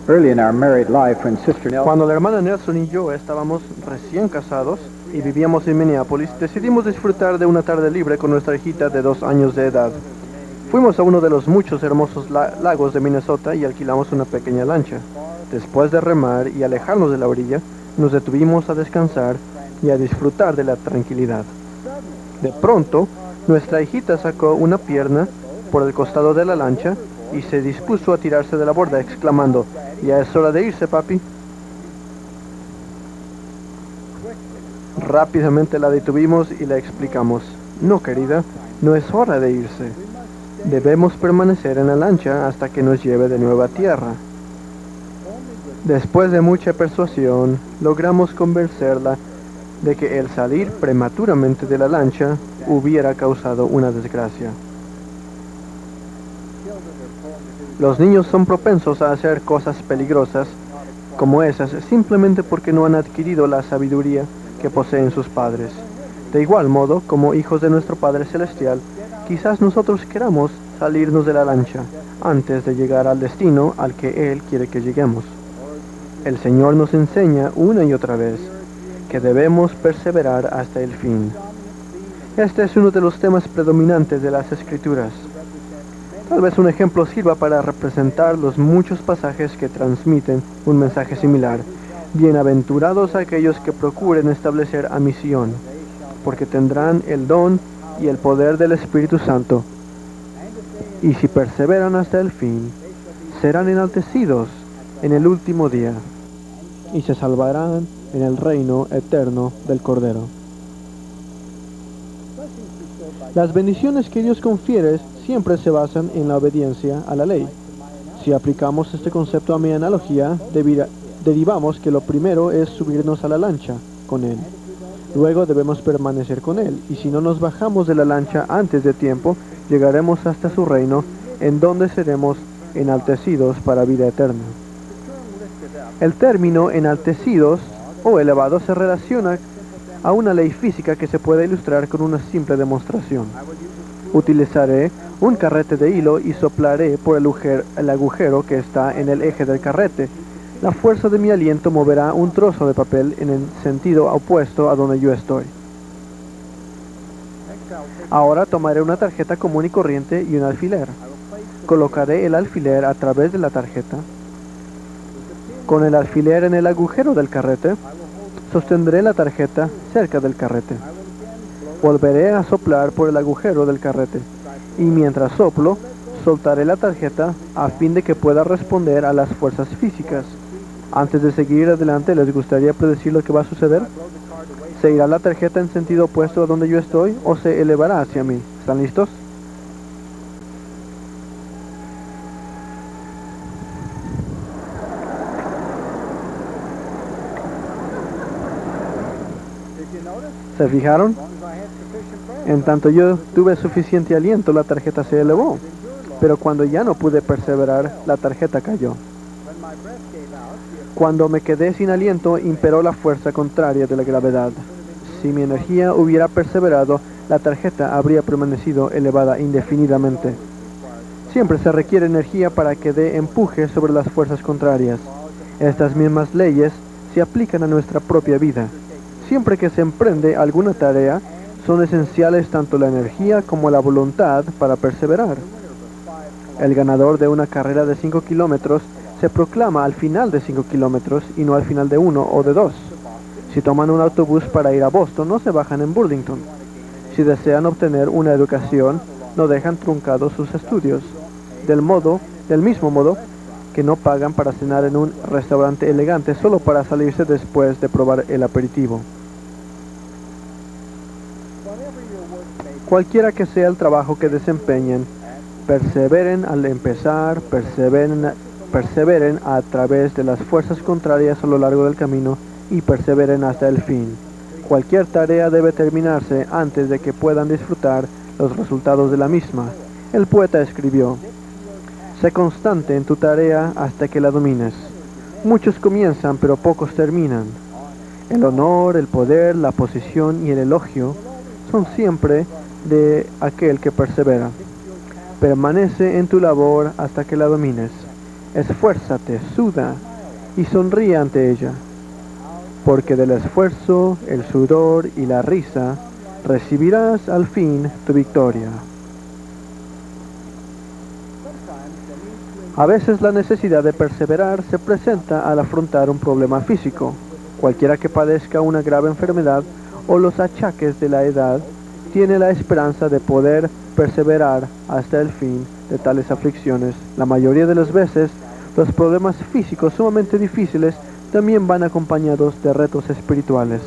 Early in our married life, when Sister Nelson Cuando la hermana Nelson y yo estábamos recién casados y vivíamos en Minneapolis, decidimos disfrutar de una tarde libre con nuestra hijita de 2 años de edad. Fuimos a uno de los muchos hermosos lagos de Minnesota y alquilamos una pequeña lancha. Después de remar y alejarnos de la orilla, nos detuvimos a descansar y a disfrutar de la tranquilidad. De pronto, nuestra hijita sacó una pierna por el costado de la lancha y se dispuso a tirarse de la borda, exclamando: «Ya es hora de irse, papi». Rápidamente la detuvimos y le explicamos: «No, querida, no es hora de irse. Debemos permanecer en la lancha hasta que nos lleve de nuevo a tierra». Después de mucha persuasión, logramos convencerla de que el salir prematuramente de la lancha hubiera causado una desgracia. Los niños son propensos a hacer cosas peligrosas como esas simplemente porque no han adquirido la sabiduría que poseen sus padres. De igual modo, como hijos de nuestro Padre Celestial, quizás nosotros queramos salirnos de la lancha antes de llegar al destino al que Él quiere que lleguemos. El Señor nos enseña una y otra vez que debemos perseverar hasta el fin. Este es uno de los temas predominantes de las Escrituras. Tal vez un ejemplo sirva para representar los muchos pasajes que transmiten un mensaje similar. Bienaventurados aquellos que procuren establecer ambición, porque tendrán el don y el poder del Espíritu Santo. Y si perseveran hasta el fin, serán enaltecidos en el último día, y se salvarán en el reino eterno del Cordero. Las bendiciones que Dios confiere siempre se basan en la obediencia a la ley. Si aplicamos este concepto a mi analogía, derivamos que lo primero es subirnos a la lancha con Él. Luego debemos permanecer con Él, y si no nos bajamos de la lancha antes de tiempo, llegaremos hasta su reino, en donde seremos enaltecidos para vida eterna. El término enaltecidos o elevados se relaciona a una ley física que se puede ilustrar con una simple demostración. Utilizaré un carrete de hilo y soplaré por el agujero que está en el eje del carrete. La fuerza de mi aliento moverá un trozo de papel en el sentido opuesto a donde yo estoy. Ahora tomaré una tarjeta común y corriente y un alfiler. Colocaré el alfiler a través de la tarjeta. Con el alfiler en el agujero del carrete, sostendré la tarjeta cerca del carrete. Volveré a soplar por el agujero del carrete, y mientras soplo, soltaré la tarjeta a fin de que pueda responder a las fuerzas físicas. Antes de seguir adelante, ¿les gustaría predecir lo que va a suceder? ¿Se irá la tarjeta en sentido opuesto a donde yo estoy o se elevará hacia mí? ¿Están listos? ¿Se fijaron? En tanto yo tuve suficiente aliento, la tarjeta se elevó. Pero cuando ya no pude perseverar, la tarjeta cayó. Cuando me quedé sin aliento, imperó la fuerza contraria de la gravedad. Si mi energía hubiera perseverado, la tarjeta habría permanecido elevada indefinidamente. Siempre se requiere energía para que dé empuje sobre las fuerzas contrarias. Estas mismas leyes se aplican a nuestra propia vida. Siempre que se emprende alguna tarea, son esenciales tanto la energía como la voluntad para perseverar. El ganador de una carrera de 5 kilómetros se proclama al final de 5 kilómetros y no al final de 1 o de 2. Si toman un autobús para ir a Boston, no se bajan en Burlington. Si desean obtener una educación, no dejan truncados sus estudios. Del mismo modo que no pagan para cenar en un restaurante elegante solo para salirse después de probar el aperitivo. Cualquiera que sea el trabajo que desempeñen, perseveren al empezar, perseveren a través de las fuerzas contrarias a lo largo del camino y perseveren hasta el fin. Cualquier tarea debe terminarse antes de que puedan disfrutar los resultados de la misma. El poeta escribió: «Sé constante en tu tarea hasta que la domines. Muchos comienzan, pero pocos terminan. El honor, el poder, la posición y el elogio son siempre de aquel que persevera. Permanece en tu labor hasta que la domines. esfuérzate, suda y sonríe ante ella, porque del esfuerzo, el sudor y la risa recibirás al fin tu victoria. A veces la necesidad de perseverar se presenta al afrontar un problema físico. Cualquiera que padezca una grave enfermedad o los achaques de la edad tiene la esperanza de poder perseverar hasta el fin de tales aflicciones. La mayoría de las veces, los problemas físicos sumamente difíciles también van acompañados de retos espirituales.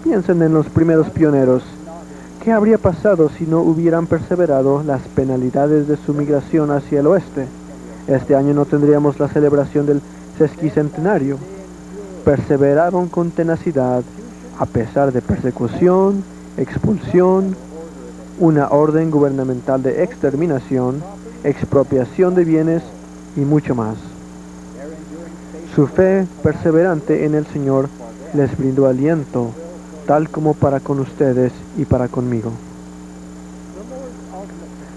Piensen en los primeros pioneros. ¿Qué habría pasado si no hubieran perseverado las penalidades de su migración hacia el oeste? Este año no tendríamos la celebración del sesquicentenario. Perseveraron con tenacidad a pesar de persecución, expulsión, una orden gubernamental de exterminación, expropiación de bienes y mucho más. Su fe perseverante en el Señor les brindó aliento, tal como para con ustedes y para conmigo.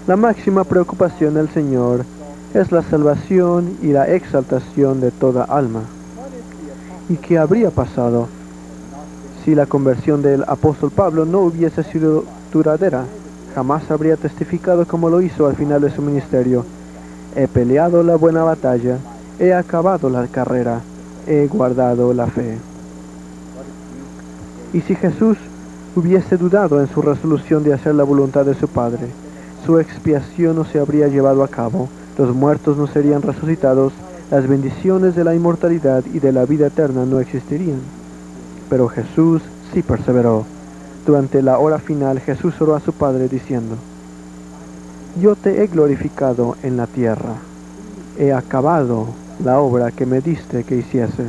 La máxima preocupación del Señor es la salvación y la exaltación de toda alma. ¿Y qué habría pasado si la conversión del apóstol Pablo no hubiese sido duradera? Jamás habría testificado como lo hizo al final de su ministerio: he peleado la buena batalla, he acabado la carrera, he guardado la fe. Y si Jesús hubiese dudado en su resolución de hacer la voluntad de su Padre, su expiación no se habría llevado a cabo, los muertos no serían resucitados, las bendiciones de la inmortalidad y de la vida eterna no existirían. Pero Jesús sí perseveró. Durante la hora final, Jesús oró a su Padre diciendo: yo te he glorificado en la tierra, he acabado la obra que me diste que hiciese.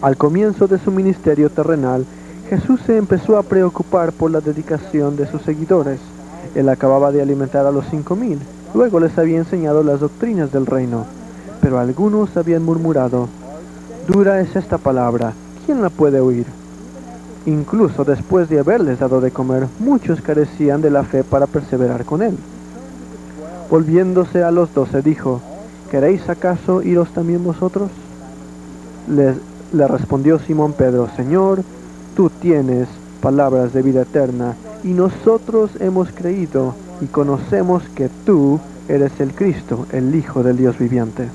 Al comienzo de su ministerio terrenal, Jesús se empezó a preocupar por la dedicación de sus seguidores. Él acababa de alimentar a los 5,000, luego les había enseñado las doctrinas del reino, pero algunos habían murmurado: dura es esta palabra, ¿quién la puede oír? Incluso después de haberles dado de comer, muchos carecían de la fe para perseverar con él. Volviéndose a los 12 dijo: ¿queréis acaso iros también vosotros? Le respondió Simón Pedro: Señor, tú tienes palabras de vida eterna, y nosotros hemos creído y conocemos que tú eres el Cristo, el Hijo del Dios viviente.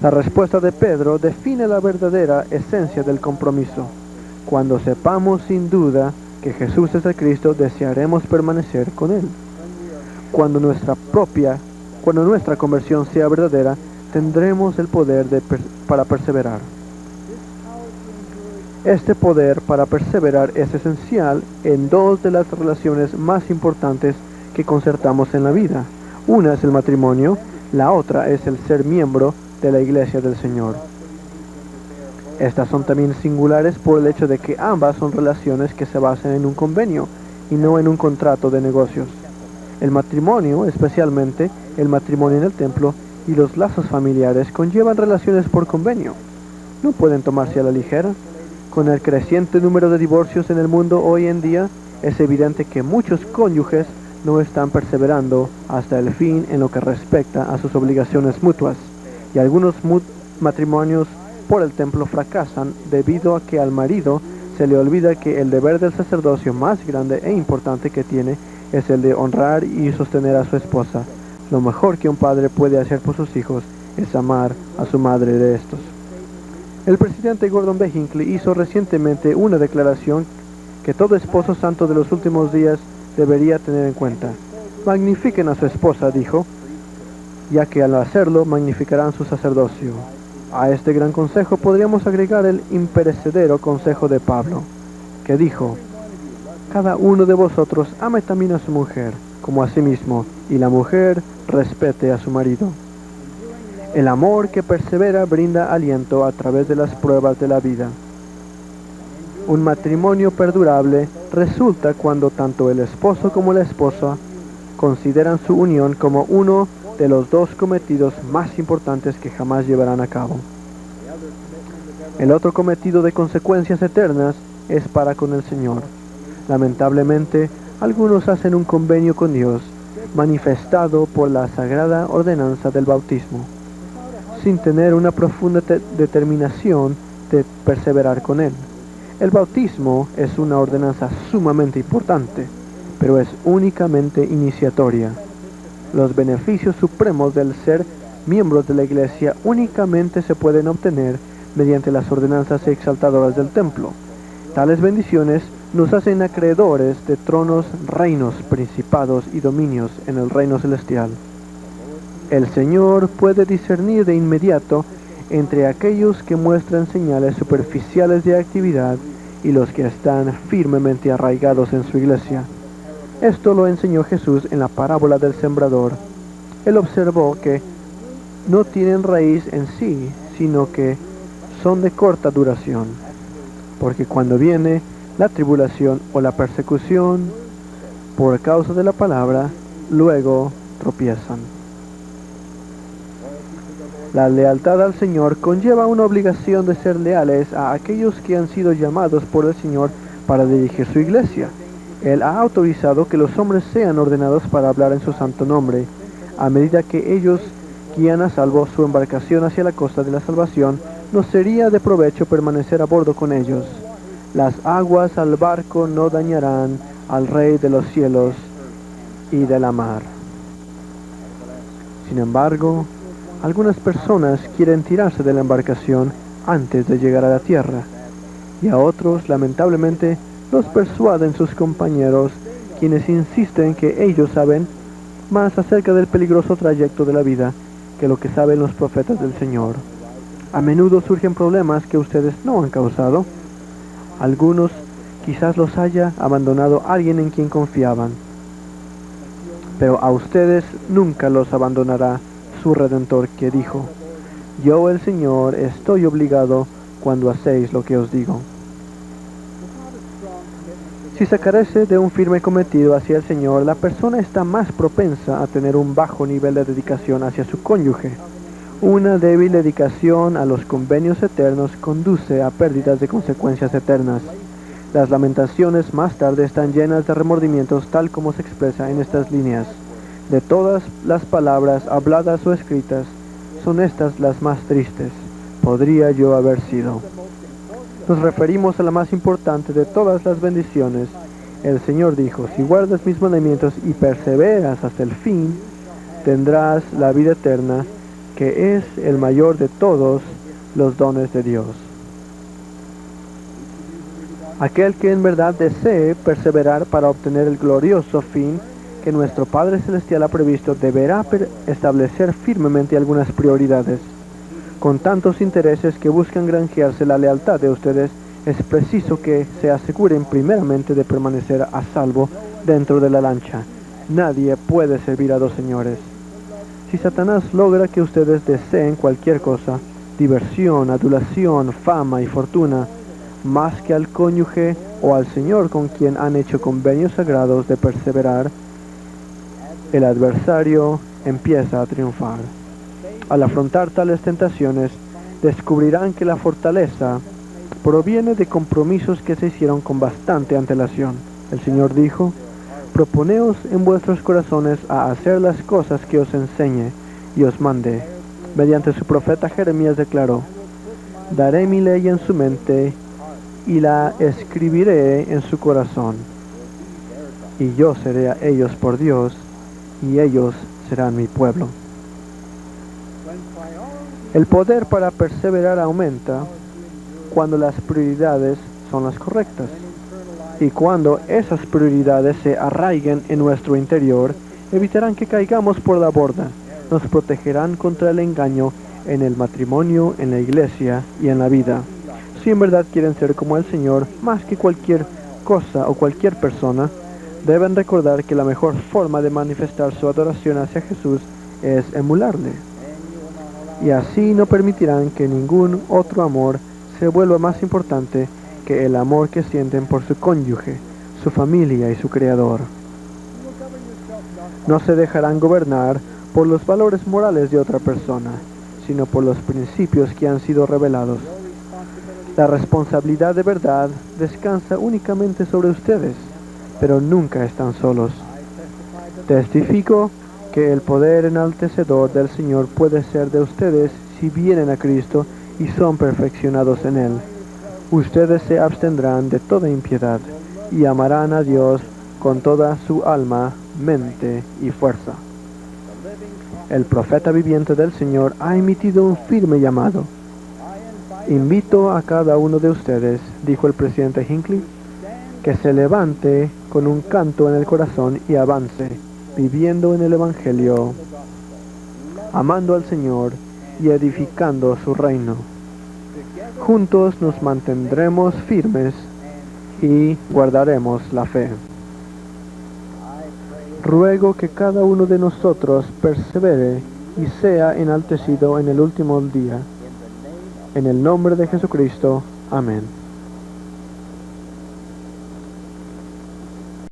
La respuesta de Pedro define la verdadera esencia del compromiso. Cuando sepamos sin duda que Jesús es el Cristo, desearemos permanecer con Él. Cuando nuestra conversión sea verdadera, tendremos el poder para perseverar. Este poder para perseverar es esencial en dos de las relaciones más importantes que concertamos en la vida. Una es el matrimonio, la otra es el ser miembro de la Iglesia del Señor. Estas son también singulares por el hecho de que ambas son relaciones que se basan en un convenio y no en un contrato de negocios. El matrimonio, especialmente el matrimonio en el templo, y los lazos familiares conllevan relaciones por convenio. No pueden tomarse a la ligera. Con el creciente número de divorcios en el mundo hoy en día, es evidente que muchos cónyuges no están perseverando hasta el fin en lo que respecta a sus obligaciones mutuas, y algunos matrimonios por el templo fracasan debido a que al marido se le olvida que el deber del sacerdocio más grande e importante que tiene es el de honrar y sostener a su esposa. Lo mejor que un padre puede hacer por sus hijos es amar a su madre de estos. El presidente Gordon B. Hinckley hizo recientemente una declaración que todo esposo santo de los últimos días debería tener en cuenta. Magnifiquen a su esposa, dijo, ya que al hacerlo magnificarán su sacerdocio. A este gran consejo podríamos agregar el imperecedero consejo de Pablo, que dijo: cada uno de vosotros ame también a su mujer, como a sí mismo, y la mujer respete a su marido. El amor que persevera brinda aliento a través de las pruebas de la vida. Un matrimonio perdurable resulta cuando tanto el esposo como la esposa consideran su unión como uno de los dos cometidos más importantes que jamás llevarán a cabo. El otro cometido de consecuencias eternas es para con el Señor. Lamentablemente, algunos hacen un convenio con Dios, manifestado por la sagrada ordenanza del bautismo, sin tener una profunda determinación de perseverar con él. El bautismo es una ordenanza sumamente importante, pero es únicamente iniciatoria. Los beneficios supremos del ser miembros de la Iglesia únicamente se pueden obtener mediante las ordenanzas exaltadoras del templo. Tales bendiciones nos hacen acreedores de tronos, reinos, principados y dominios en el reino celestial. El Señor puede discernir de inmediato entre aquellos que muestran señales superficiales de actividad y los que están firmemente arraigados en su iglesia. Esto lo enseñó Jesús en la parábola del sembrador. Él observó que no tienen raíz en sí, sino que son de corta duración, porque cuando viene la tribulación o la persecución por causa de la palabra, luego tropiezan. La lealtad al Señor conlleva una obligación de ser leales a aquellos que han sido llamados por el Señor para dirigir su iglesia. Él ha autorizado que los hombres sean ordenados para hablar en su santo nombre. A medida que ellos guían a salvo su embarcación hacia la costa de la salvación, nos sería de provecho permanecer a bordo con ellos. Las aguas al barco no dañarán al Rey de los cielos y de la mar. Sin embargo, algunas personas quieren tirarse de la embarcación antes de llegar a la tierra, y a otros, lamentablemente, los persuaden sus compañeros, quienes insisten que ellos saben más acerca del peligroso trayecto de la vida que lo que saben los profetas del Señor. A menudo surgen problemas que ustedes no han causado. Algunos quizás los haya abandonado alguien en quien confiaban, pero a ustedes nunca los abandonará su Redentor, que dijo: yo, el Señor, estoy obligado cuando hacéis lo que os digo. Si se carece de un firme cometido hacia el Señor, la persona está más propensa a tener un bajo nivel de dedicación hacia su cónyuge. Una débil dedicación a los convenios eternos conduce a pérdidas de consecuencias eternas. Las lamentaciones más tarde están llenas de remordimientos, tal como se expresa en estas líneas. De todas las palabras habladas o escritas, son estas las más tristes. Podría yo haber sido. Nos referimos a la más importante de todas las bendiciones. El Señor dijo: si guardas mis mandamientos y perseveras hasta el fin, tendrás la vida eterna, que es el mayor de todos los dones de Dios. Aquel que en verdad desee perseverar para obtener el glorioso fin que nuestro Padre Celestial ha previsto, deberá establecer firmemente algunas prioridades. Con tantos intereses que buscan granjearse la lealtad de ustedes, es preciso que se aseguren primeramente de permanecer a salvo dentro de la lancha. Nadie puede servir a dos señores. Si Satanás logra que ustedes deseen cualquier cosa, diversión, adulación, fama y fortuna, más que al cónyuge o al Señor con quien han hecho convenios sagrados de perseverar, el adversario empieza a triunfar. Al afrontar tales tentaciones, descubrirán que la fortaleza proviene de compromisos que se hicieron con bastante antelación. El Señor dijo: proponeos en vuestros corazones a hacer las cosas que os enseñe y os mande. Mediante su profeta Jeremías declaró: daré mi ley en su mente y la escribiré en su corazón. Y yo seré a ellos por Dios, y ellos serán mi pueblo. El poder para perseverar aumenta cuando las prioridades son las correctas. Y cuando esas prioridades se arraiguen en nuestro interior, evitarán que caigamos por la borda. Nos protegerán contra el engaño en el matrimonio, en la iglesia y en la vida. Si en verdad quieren ser como el Señor, más que cualquier cosa o cualquier persona, deben recordar que la mejor forma de manifestar su adoración hacia Jesús es emularle. Y así no permitirán que ningún otro amor se vuelva más importante que el amor que sienten por su cónyuge, su familia y su Creador. No se dejarán gobernar por los valores morales de otra persona, sino por los principios que han sido revelados. La responsabilidad de verdad descansa únicamente sobre ustedes, pero nunca están solos. Testifico que el poder enaltecedor del Señor puede ser de ustedes si vienen a Cristo y son perfeccionados en Él. Ustedes se abstendrán de toda impiedad y amarán a Dios con toda su alma, mente y fuerza. El profeta viviente del Señor ha emitido un firme llamado. Invito a cada uno de ustedes, dijo el presidente Hinckley, que se levante con un canto en el corazón y avance, viviendo en el Evangelio, amando al Señor y edificando su reino. Juntos nos mantendremos firmes y guardaremos la fe. Ruego que cada uno de nosotros persevere y sea enaltecido en el último día. En el nombre de Jesucristo. Amén.